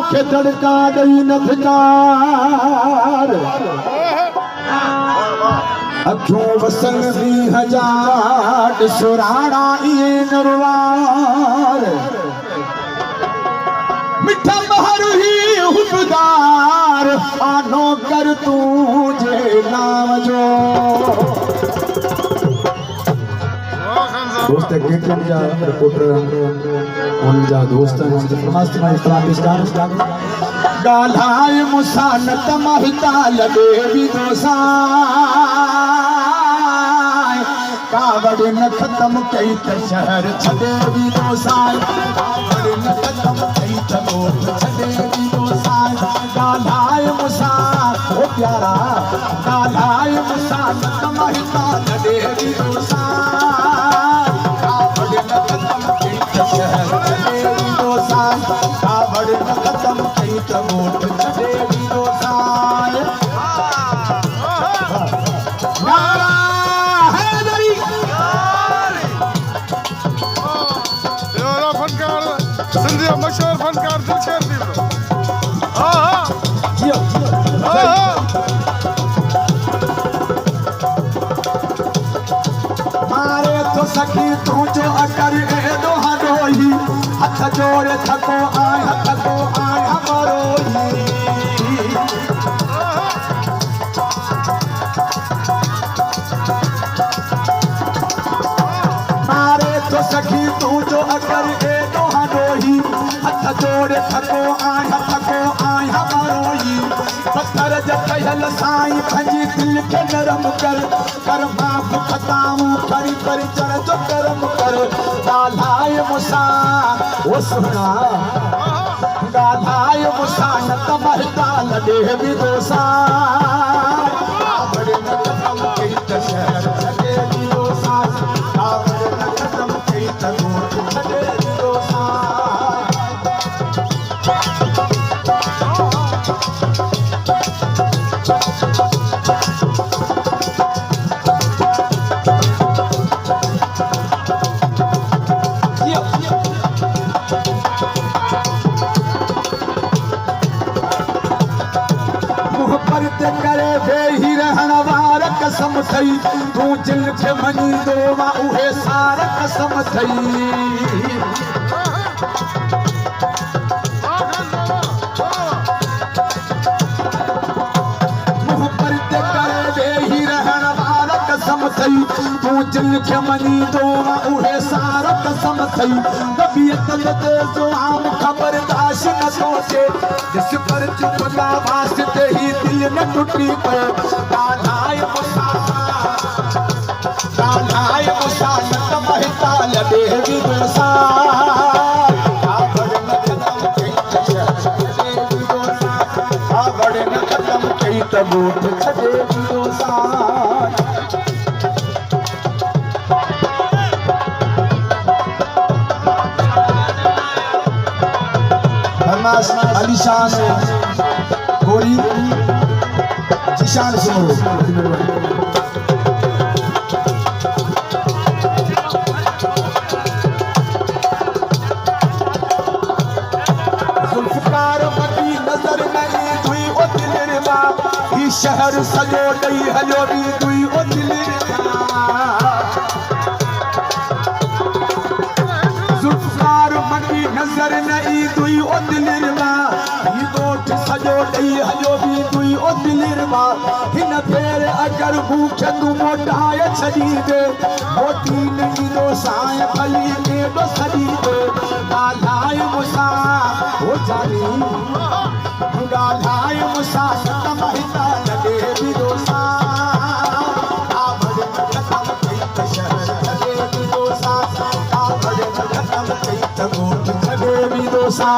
मूंखे तड़का ॾेई न धिकार अखियूं वसल 20,000 सुराणा इहे नरवार मिठा महर ही हुबदार आनो कर तुझे नाम जो दोस्त गेटन जा रिपोर्टर उन जा दोस्त फरमाइश में इस्लामी स्टार गालाए मुसान तमहता लगे भी दोसाय कावड़ न खत्म कई त शहर छड़े भी दोसाय कावड़ न खत्म कई त गोठ छड़े भी दोसाय गालाए मुसान ओ प्यारा गालाए मुसान तमहता लगे भी दोसाय कावड़ न खत्म कई त शहर छड़े भी दोसाय कावड़ न खत्म कई त गोठ छड़े भी दोसाय नारा हैदरी फनकार सिंधी मशहूर फनकार दिलशेर थी मारे तो सखी तू जो अकर एडो हरोही हथ जोड़े थको आय हमरोही मारे तो सखी तू जो अकर एडो हरोही हथ जोड़े थको आय हमरोही पत्थर जखयल साईं पंहिंजी दिल खे नरम कर माफ़ खताऊं खरी चढ़ जो करम कर ॻाल्हाए मूंसां ओ सुना ॻाल्हाए मूंसां न त महता लॾे बि दोसां कावड़ न खत्म कई त शहर छॾे बि दोसां कावड़ न खत्म कई त गोठ छॾे बि दोसां करे वेही रहण वार कसम थई तूं जिन खे मञींदो मां उहे सार कसम थई कसम थई तूं जिन खे मञींदो मां उहे सार कसम थई तबियत ते जो आम ख़बरदाश्त न थो थिए जिस पर चुप का वास्ते ही दिल न टुटी पियो ॻाल्हाए मूंसां न त महता लॾे बि दोसां कावड़ न खत्म कई त शहर छॾे बि दोसां कावड़ न खत्म कई त गोठ छॾे बि दोसां अलीशान गोरी जिशान सुनो जुल्फकार मकी नजर नहीं दुई ओ दिलरबा ही शहर सजो ॾेई हलियो बि दुई ओ दिलरबा जुल्फकार मकी नजर नहीं दुई ओ दिलरबा ही गोठ सजो ॾेई हलियो बि दुई ओ दिलरबा हिन भेर अगर मूंखे तूं मोटाए छॾींदे मोटी न ईंदो साईं भली केॾो छॾींदे ॻाल्हाए मूंसां हो जानी ॻाल्हाए मूंसां न त महता लॾे बि दोसां कावड़ न खत्म कई त शहर छॾे बि दोसां कावड़ न खत्म कई त गोठ छॾे बि दोसां